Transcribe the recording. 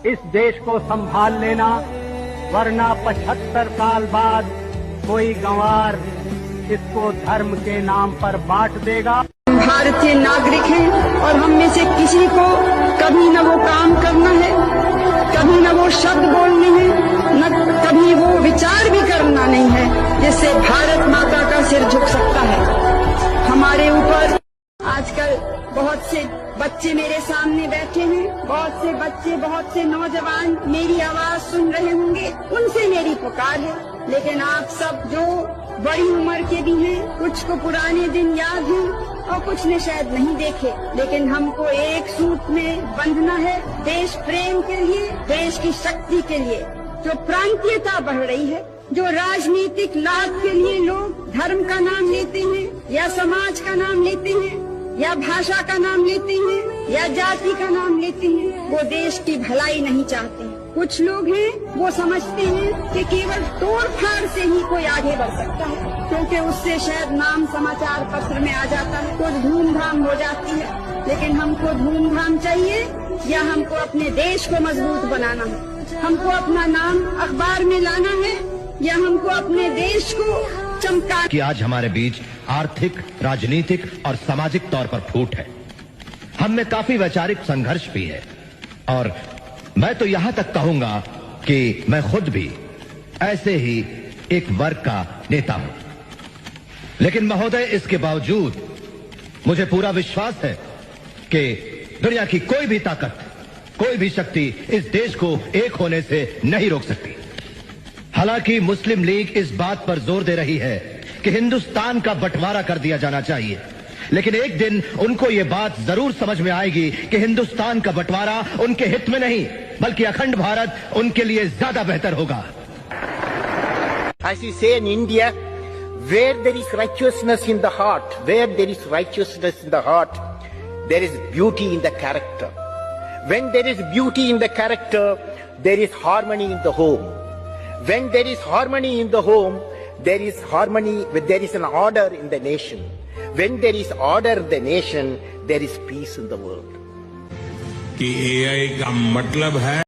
इस देश को संभाल लेना, वरना 75 साल बाद कोई गंवार इसको धर्म के नाम पर बांट देगा। भारतीय नागरिक हैं और हम में से किसी को कभी न वो काम करना है, कभी न वो शब्द बोलने हैं, न कभी वो विचार भी करना नहीं है जिससे भारत माता का सिर झुक सकता है। हमारे ऊपर आजकल बहुत से बच्चे मेरे सामने बैठे हैं, बहुत से बच्चे, बहुत से नौजवान मेरी आवाज सुन रहे होंगे, उनसे मेरी पुकार है। लेकिन आप सब जो बड़ी उम्र के भी हैं, कुछ को पुराने दिन याद हैं और कुछ ने शायद नहीं देखे, लेकिन हमको एक सूत्र में बंधना है, देश प्रेम के लिए, देश की शक्ति के लिए। जो प्रांतीयता बढ़ रही है, जो राजनीतिक लाभ के लिए लोग धर्म का नाम लेते हैं या समाज का नाम लेते हैं या भाषा का नाम लेते हैं या जाति का नाम लेते हैं, वो देश की भलाई नहीं चाहते। कुछ लोग हैं वो समझते हैं कि केवल तोड़ फाड़ से ही कोई आगे बढ़ सकता है, क्योंकि उससे शायद नाम समाचार पत्र में आ जाता है, कुछ धूमधाम हो जाती है। लेकिन हमको धूमधाम चाहिए या हमको अपने देश को मजबूत बनाना है? हमको अपना नाम अखबार में लाना है या हमको अपने देश को चमका? कि आज हमारे बीच आर्थिक, राजनीतिक और सामाजिक तौर पर फूट है। हम में काफी वैचारिक संघर्ष भी है और मैं तो यहां तक कहूंगा कि मैं खुद भी ऐसे ही एक वर्ग का नेता हूं। लेकिन महोदय, इसके बावजूद मुझे पूरा विश्वास है कि दुनिया की कोई भी ताकत, कोई भी शक्ति इस देश को एक होने से नहीं रोक सकती। हालांकि मुस्लिम लीग इस बात पर जोर दे रही है कि हिंदुस्तान का बंटवारा कर दिया जाना चाहिए, लेकिन एक दिन उनको ये बात जरूर समझ में आएगी कि हिंदुस्तान का बंटवारा उनके हित में नहीं, बल्कि अखंड भारत उनके लिए ज्यादा बेहतर होगा। As you say in India, where there is righteousness in the heart, where there is righteousness in the heart, there is beauty in the character. When there is beauty in the character, there is harmony in the home. When there is harmony in the home, there is harmony, there is an order in the nation. When there is order in the nation, there is peace in the world. कि AI का मतलब है